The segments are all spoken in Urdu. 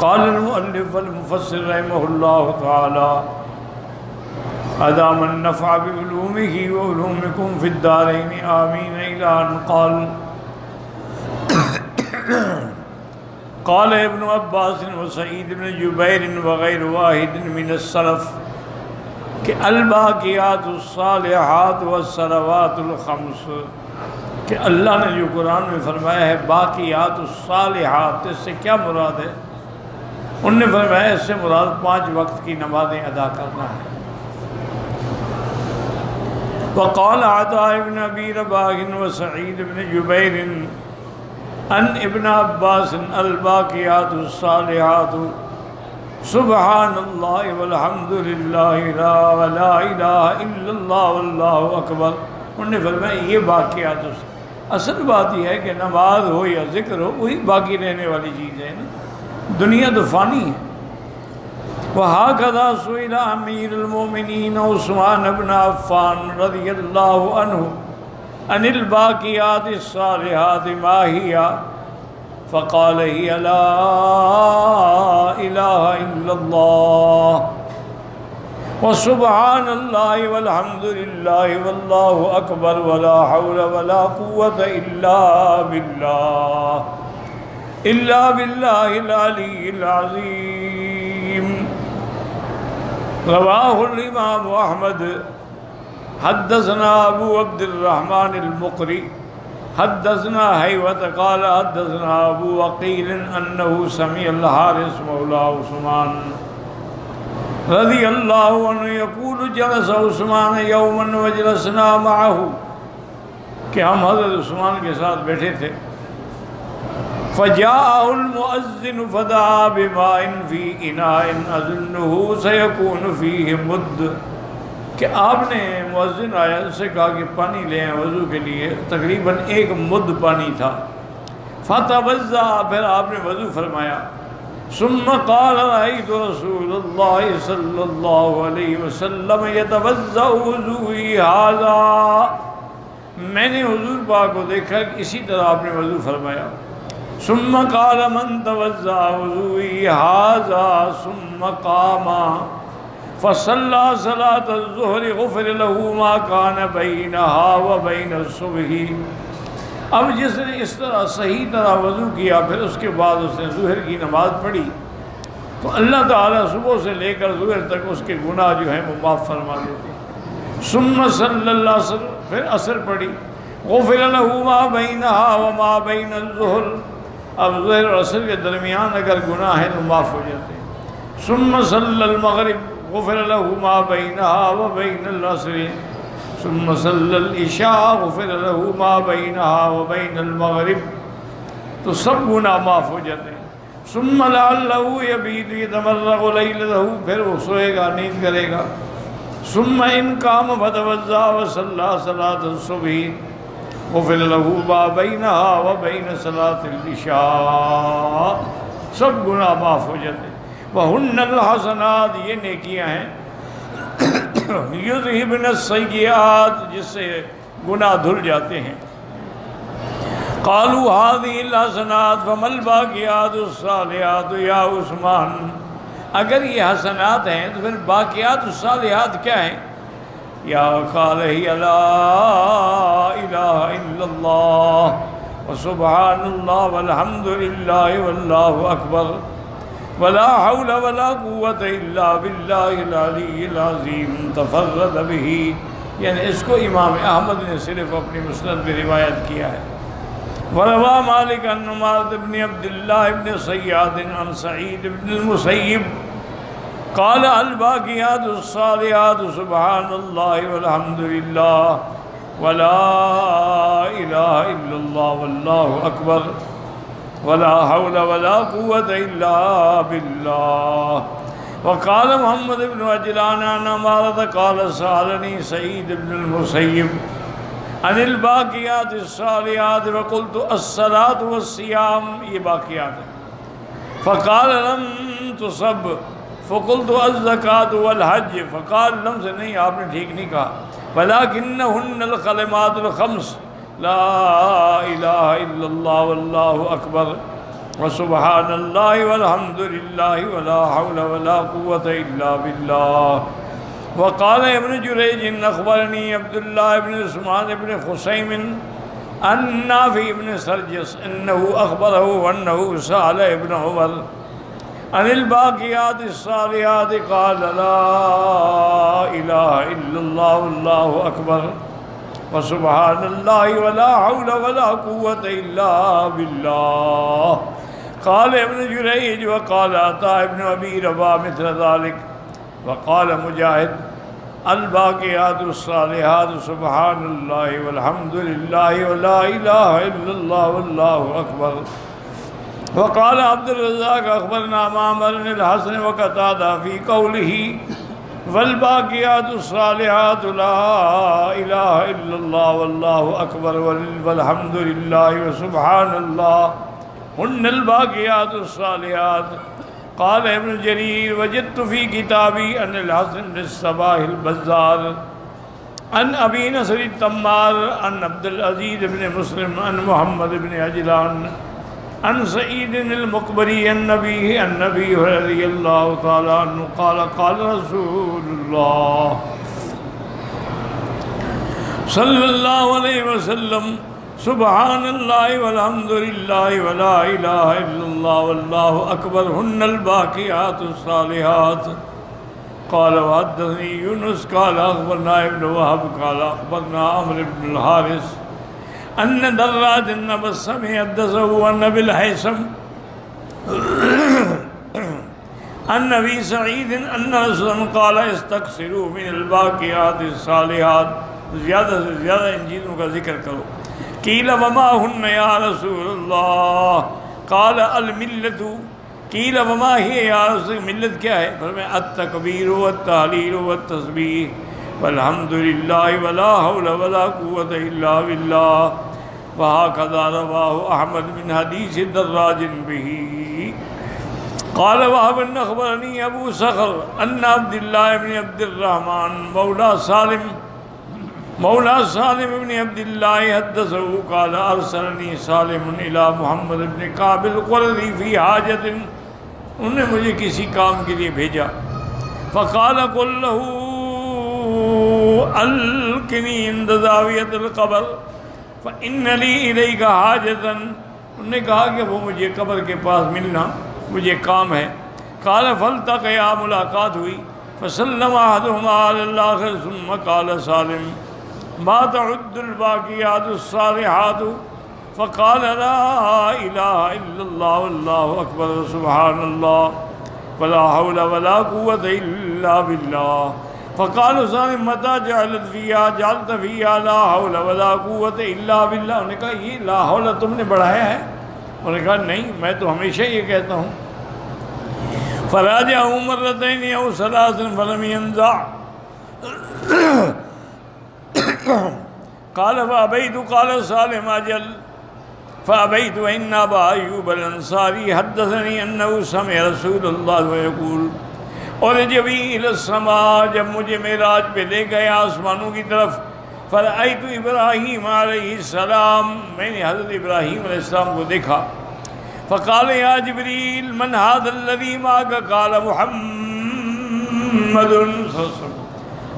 قال المؤلف والمفسر رحمه الله تعالى أدام النفع بعلومه وعلومكم في الدارين آمين إلى أن قال قال ابن عباس وسعيد بن جبير وغير واحد من السلف کہ الباقیات الصالحات والصلوات الخمس، کہ اللہ نے جو قرآن میں فرمایا ہے باقیات الصالحات، اس سے کیا مراد ہے؟ انہوں نے فرمایا اس سے مراد 5 وقت کی نمازیں ادا کرنا ہے۔ وقال عطاء بن ابی رباح وسعید بن جبیر ان ابن عباس الباقیات الصالحات سبحان اللہ والحمد للہ ولا الہ الا اللہ واللہ اکبر۔ انہوں نے فرمایا یہ باقیات، اصل بات یہ ہے کہ نماز ہو یا ذکر ہو وہی باقی رہنے والی چیز ہے نا، دنیا تو فانی ہے۔ وَهَكَذَا سُئِلَ أَمِيرُ الْمُؤْمِنِينَ عثمان بن عفان رضی اللہ عنہ عن الباقیات الصالحات ما هي فقال هي لا إله إلا الله وسبحان الله والحمد لله والله أكبر ولا حول ولا قوة إلا بالله العلي العظيم۔ رواه الإمام أحمد۔ حدثنا أبو عبد الرحمن المقري حدثنا حيوة قال حدثنا أبو وقيل أنه سمع الحارث مولى عثمان رضي الله عنه يقول جلس عثمان يوما وجلسنا معه، کہ ہم حضرت عثمان کے ساتھ بیٹھے تھے، فجاءه المؤذن فدعا بماء في إناء أظنه سيكون فيه مد، کہ آپ نے مؤذن آیا اس سے کہا کہ پانی لے آئیں وضو کے لیے، تقریباً 1 مد پانی تھا۔ فتوضأ، پھر آپ نے وضو فرمایا۔ ثم قال رأيت رسول الله صلى الله عليه وسلم يتوضأ وضوئي هذا، میں نے حضور پاک کو دیکھا کہ اسی طرح آپ نے وضو فرمایا۔ ثم قال من توضأ وضوئي هذا ثم قام فصلى صلاة الظهر غفر له ما كان بينها وبين الصبح۔ اب جس نے اس طرح صحیح طرح وضو کیا پھر اس کے بعد اس نے ظہر کی نماز پڑھی تو اللہ تعالیٰ صبح سے لے کر ظہر تک اس کے گناہ جو ہیں وہ معاف فرما دیتے ہیں۔ ثم صلی اللہ علیہ وسلم، پھر عصر پڑھی، غفر له ما بينها وما بين الظهر، اب ظہر اور عصر کے درمیان اگر گناہ ہے تو معاف ہو جاتے ہیں۔ ثم صلی المغرب غفر له ما بينها وبين العصر ثم صلى العشاء غفر له ما بينها وبين المغرب، تو سب گناہ معاف ہو جاتے ہیں۔ ثم لعله يبيت يتمرغ ليلته، پھر وہ سوئے گا، نیند کرے گا۔ ثم ان قام فتوضأ وصلى صلاة الصبح غفر له ما بينها وبين صلاة العشاء، سب گناہ معاف ہو جاتے ہیں۔ وَهُنَّ الْحَسَنَاتِ، یہ نیکیاں ہیں، یُذْهِبْنَ السَّیِّئَاتِ، جس سے گناہ دھل جاتے ہیں۔ قَالُوا هَذِهِ الْحَسَنَاتُ فَمَا الْبَاقِيَاتُ الصَّالِحَاتُ يَا عثمان، اگر یہ حسنات ہیں تو پھر باقیات الصالحات کیا ہیں؟ یا قال هي لا الہ الا اللہ وسبحان اللہ والحمد للہ واللہ اکبر ولا حول ولا قوة الا باللہ العلی العظیم تفرد به، یعنی اس کو امام احمد نے صرف اپنی مسند میں روایت کیا ہے۔ وروى مالک عن عمارة بن عبد الله بن صیاد عن سعید بن المسیب قال الباقیات الصالحات سبحان اللہ والحمد للہ ولا الہ الا اللہ واللہ اکبر ولا حول ولا قوة الا باللہ۔ وقال محمد بن عجلان عن عمارة قال سألني سعید بن المسیب عن الباقیات الصالحات وقلت الصلاة والصيام، یہ باقیات ہیں، فقال لم تصب فقلت الزکاة والحج، فقال لم سے نہیں، آپ نے ٹھیک نہیں کہا، ولكنهن الکلمات الخمس لا الہ الا اللہ واللہ اکبر وسبحان اللہ والحمد للہ ولا حول ولا قوة الا باللہ. وقال ابن جریج اخبرنی عبداللہ ابن عثمان ابن خسیم عن نافع ابن سرجس انه اخبره انه سأل ابن عمر عن الباقیات الصالحات قال لا الہ الا اللہ واللہ اکبر وسبحان اللہ ولا حول ولا قوة الا باللہ. قال ابن جریج وقال عطاء ابن ابی رباح مثل ذلك. وقال مجاہد الباقیات الصالحات سبحان اللہ والحمد للہ ولا الہ الا اللہ واللہ اکبر. وقال عبد الرزاق اخبرنا معمر بن الحسن وقتادہ فی قوله والباقیات الصالحات لا الہ الا اللہ واللہ اکبر والحمد للہ وسبحان اللہ ہن الباقیات الصالحات. قال ابن جریر وجدت فی کتابی ان الحسن بن الصباح البزار عن ابی نصر التمار عن عبد العزیز بن مسلم عن محمد بن عجلان عن سعید المقبری عن نبی رضی اللہ تعالی عنہ قال قال رسول اللہ صلی اللہ علیہ وسلم سبحان اللہ والحمد للہ ولا الہ الا اللہ واللہ اکبر ہن الباقیات الصالحات. قال وحدثنی یونس قال اخبرنا ابن وهب قال اخبرنا عمرو بن الحارث ان دراج بن بسم حدثه عن ابي الهيثم عن ابي سعيد ان رسول قال استكثروا من الباقیات الصالحات. زیادہ سے زیادہ ان چیزوں کا ذکر کرو. قیل وما ہن یا رسول اللہ قال الملت. قیل وما ہی یا رسول ملت کیا ہے؟ فرمایا التکبیر والتحلیل والتسبیح والحمد للہ ولا حول ولا قوة الا باللہ. وہکذا رواہ احمد من حدیث دراج بہ. قال وهب اخبرنی ابو صخر ان عبداللہ بن عبد الرحمن مولا سالم بن عبداللہ حدثه قال ارسلنی سالم الى محمد بن کعب القرظی فی حاجت. انہوں نے مجھے کسی کام کے لیے بھیجا. فقال قل له القنی عند زاویۃ القبر فإن لی الیک حاجتا. انہوں نے کہا کہ وہ مجھے قبر کے پاس ملنا مجھے کام ہے. قال فالتقیا ملاقات ہوئی. فسلم احدهما على الاخر ثم قال سالم ما تعد الباقیات الصالحات. فقال لا الہ الا اللہ واللہ اکبر سبحان اللہ ولا حول ولا قوة الا باللہ. فقال سالم متى جعلت فيها جعلت فيها لا حول ولا قوة الا باللہ. انہوں نے کہا یہ لا حول تم نے بڑھایا ہے؟ انہوں نے کہا نہیں میں تو ہمیشہ یہ کہتا ہوں. فراجعه مرتين او ثلاث فلم ينزع. قال فأبيت. قال سالم اجل فأبيت. وإن أبا أيوب الأنصاري حدثني أنه سمع رسول الله ويقول ارجعي إلى السماء. جب مجھے معراج پہ لے گیا آسمانوں کی طرف. فرأيت إبراهيم عليه السلام. میں نے حضرت ابراہیم علیہ السلام کو دیکھا. فقال يا جبريل من هذا الذي معك؟ قال محمد صلی اللہ علیہ وسلم.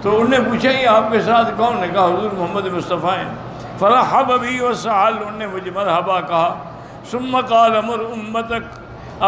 تو انہوں نے پوچھا یہ آپ کے ساتھ کون؟ نے کہا حضور محمد مصطفیٰ ہیں. فرحب بی وسأل. انہوں نے مجھے مرحبا کہا. ثم قال امر امتک.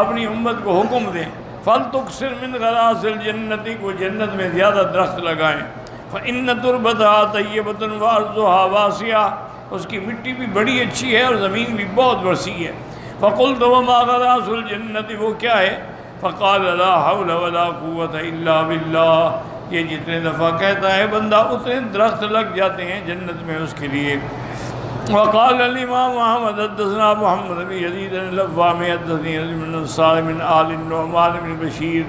اپنی امت کو حکم دیں فلتکثر من غراس الجنت. کو جنت میں زیادہ درخت لگائیں. فإن تربتها طیبۃ وارضها واسعہ. اس کی مٹی بھی بڑی اچھی ہے اور زمین بھی بہت وسیع ہے. فقلت وما غراس الجنت. وہ کیا ہے؟ فقال لا حول ولا قوة الا باللہ. یہ جتنے دفعہ کہتا ہے بندہ اتنے درخت لگ جاتے ہیں جنت میں اس کے لیے. وقال الامام محمد حدثنا محمد بن یزید اللوام حدثنی بن سالم بن آل النعمان بن بشیر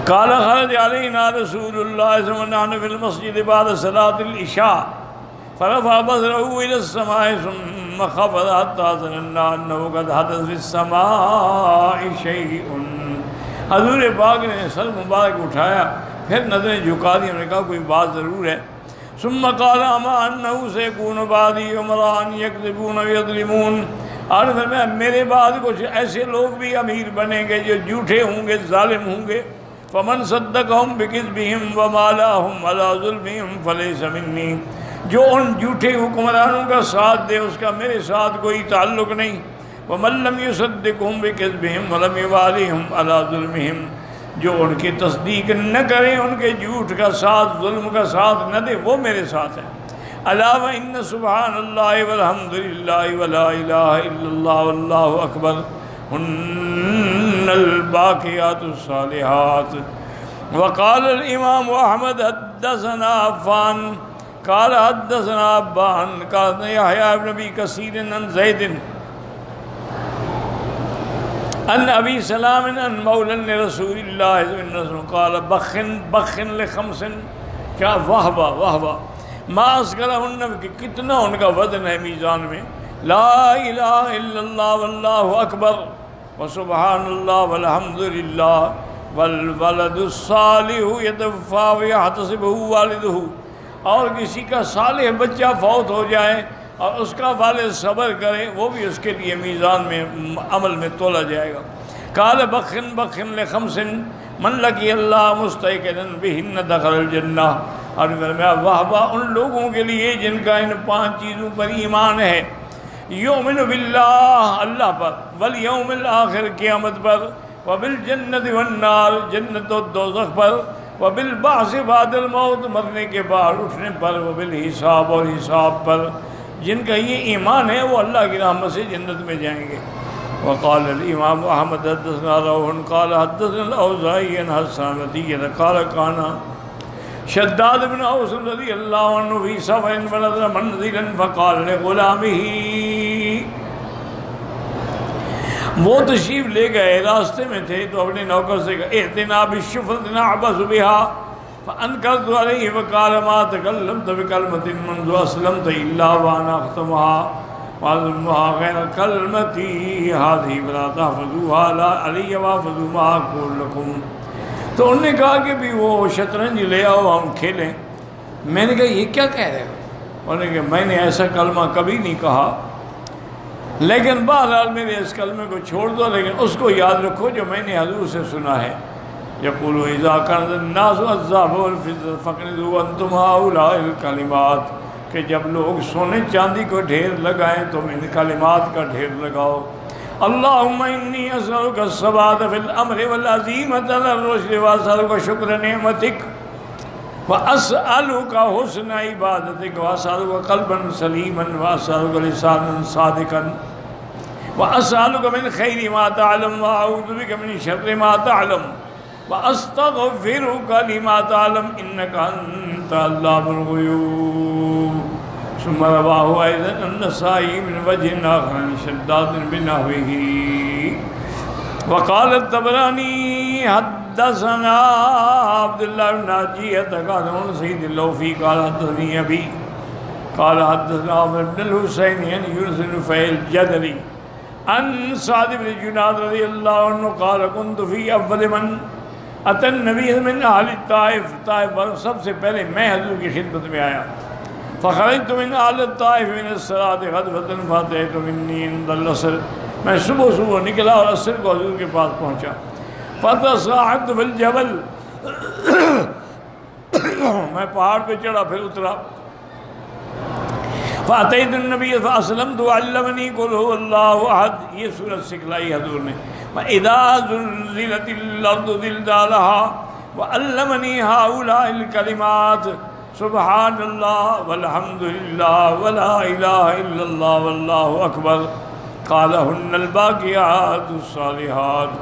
قال خرج علینا رسول اللہ صلی اللہ علیہ وسلم ونحن في المسجد بعد صلاة العشاء فرفع بصره الى السماء ثم خفض حتى ظننا انه قد حدث في السماء شيء. حضور پاک نے سر مبارک اٹھایا پھر نظریں جھکا دی. انہوں نے کہا کوئی بات ضرور ہے. ثم قال اما انه سيكون بعدي امراء يكذبون ويظلمون. اور میرے بعد کچھ ایسے لوگ بھی امیر بنیں گے جو جھوٹے ہوں گے، ظالم ہوں گے. فمن صدقہم بکذبہم وما لہم علی ظلمہم فلیس منی، جو ان جھوٹے حکمرانوں کا ساتھ دے اس کا میرے ساتھ کوئی تعلق نہیں. ومن لم یصدقہم بکذبہم ولم یوالہم علی ظلمہم، جو ان کی تصدیق نہ کرے، ان کے جھوٹ کا ساتھ، ظلم کا ساتھ نہ دے، وہ میرے ساتھ ہے. الا وان سبحان اللہ والحمد للہ ولا الہ الا اللہ واللہ اکبر ہن الباقیات الصالحات. وقال الامام احمد حدثنا عفان قال حدثنا ابان قال یحییٰ بن ابی کثیر عن زید ان ابی سلام ان مولا رسول اللہ صلی اللہ علیہ وسلم قال بخن لخمس، کیا واہ واہ واہ، ما اسکرہن، کہ کتنا ان کا وزن ہے میزان میں. لا الہ الا اللہ واللہ اکبر وسبحان اللہ والحمد للہ والولد الصالح یتوفی ویحتسبہ والدہ، اور کسی کا صالح بچہ فوت ہو جائے اور اس کا والد صبر کرے، وہ بھی اس کے لیے میزان میں عمل میں تولا جائے گا. قال بخن لخمس من لقی اللہ مستیقنا بہن دخل الجنہ. اور واہ واہ ان لوگوں کے لیے جن کا ان 5 چیزوں پر ایمان ہے. یؤمن باللہ، اللہ پر، والیوم الآخر، قیامت پر، وبالجنت والنار، جنت و دوزخ پر، وبالبعث بعد الموت، مرنے کے بعد اٹھنے پر، وبالحساب، اور حساب پر. جن کا یہ ایمان ہے وہ اللہ کی رحمت سے جنت میں جائیں گے. وقال الامام احمد حدثنا روح قال حدثنا الاوزاعی عن حسان عطیہ قال کانا شداد بن اوس رضی اللہ عنہ فی سفر فنظر منزلا فقال لغلامہ، وہ تشریف لے گئے، راستے میں تھے تو اپنے نوکر سے کہا اعتنا بالشفرۃ نعبث بها فانکرت علیہ وقال ما تکلمت بکلمۃ منذ اسلمت الا وانا اختمها وعظمها غیر کلمتی هذه فلا تحفظوها علی واحفظوا ما اقول لكم. تو انہوں نے کہا کہ بھی وہ شطرنج لے آؤ ہم کھیلیں. میں نے کہا یہ کیا کہہ رہے ہو؟ انہوں نے کہا میں نے ایسا کلمہ کبھی نہیں کہا، لیکن بہرحال میرے اس کلمے کو چھوڑ دو، لیکن اس کو یاد رکھو جو میں نے حضور سے سنا ہے. یقول اذا كان الناس الذهب والفضة فاقرضوا انتم هؤلاء الكلمات، کہ جب لوگ سونے چاندی کو ڈھیر لگائیں تم ان کلمات کا ڈھیر لگاؤ. اللہم انی اسألک الثبات فی الامر والعزیمۃ علی الرشد واسألک شکر نعمتک واسألک حسن عبادتک واسألک قلبا سلیما واسألک لسانا صادقا واسألک من خیر ما تعلم واعوذ بک من شر ما تعلم وَأَسْتَغْفِرُكَ لِمَا تَعْلَمُ إِنَّكَ أَنْتَ عَلَّامُ الْغُيُوبِ. ثم رواه أيضا النسائي من وجه آخر عن شداد بنحوه. وقال الطبراني حدثنا عبد الله بن ناجية قال عن سيد اللوفي قال حدثني أبي قال حدثنا عمرو بن الحسين عن يونس بن نفيل الجدلي عن سعد بن جناد رضي الله عنه قال كنت في أول من اتى النبی من اہل الطائف، طائف سب سے پہلے میں حضور کی خدمت میں آیا. فخرجت من اہل الطائف من الصلاة غدوة فاتيت مني عند العصر، میں صبح نکلا اور عصر کو حضور کے پاس پہنچا. فتصاعدت في الجبل، میں پہاڑ پہ چڑھا پھر اترا. فاتيت النبي فاسلمت وعلمني قل هو الله احد، یہ سورت سکھلائی حضور نے. وَإِذَا زُلْزِلَتِ الْأَرْضُ زِلْزَالَهَا وَعَلَّمَنِي هَؤُلَاءِ الْكَلِمَاتِ سُبْحَانَ اللَّهِ وَالْحَمْدُ لِلَّهِ وَلَا إِلَهَ إِلَّا اللَّهُ وَاللَّهُ أَكْبَرُ قَالَهُنَّ الْبَاقِيَاتُ الصَّالِحَاتُ.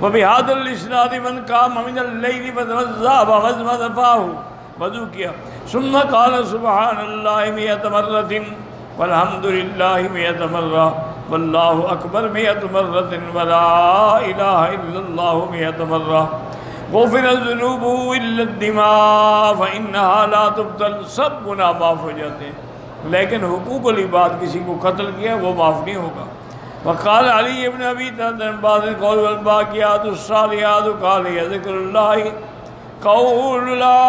وَبِهَذَا الْإِسْنَادِ مَنْ قَامَ مِنَ اللَّيْلِ فَتَوَضَّأَ فَغَسَلَ كَفَّيْهِ، وضو کیا، ثم قال سبحان اللہ 100 مرة والحمد للہ 100 مرة واللہ اکبر 100 مرة ولا الہ الا اللہ 100 مرة. غفر الذنوب الا الدماء فانها لا تبطل، سب گناہ معاف ہو جاتے ہیں لیکن حقوق العباد، کسی کو قتل کیا وہ معاف نہیں ہوگا. وقال علی ابن ابی طلحہ بعد القول والباقیات الصالحات قال ذکر اللہ قول لا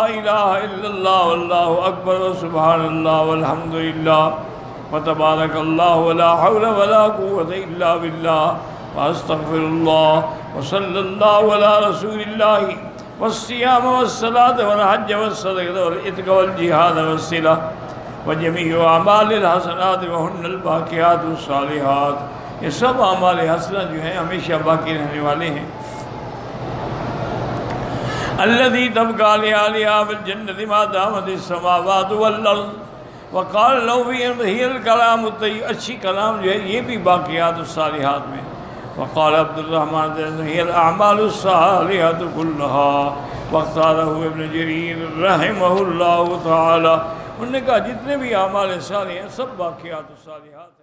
الہ الا اللہ واللہ اکبر سبحان اللہ والحمد للہ وتبارک اللہ ولا حول ولا قوة الا باللہ واستغفر اللہ وصلی اللہ علی رسول اللہ والصیام والصلاة والحج والصدقة والعتق والجہاد والصلہ وجمیع اعمال الحسنات وہن الباقیات الصالحات. یہ سب اعمال حسنہ جو ہیں ہمیشہ باقی رہنے والے ہیں. الذی تبقى لآلها في الجنة ما دامت السماوات والارض. وقال لو هي الکلام الطیب، اچھی کلام جو ہے یہ بھی باقیات الصالحات میں. وقال عبد الرحمن هي الاعمال الصالحات كلها. واختاره ابن جریر رحمہ اللہ تعالی. انہوں نے کہا جتنے بھی اعمال صالح ہیں سب باقیات الصالحات ہیں.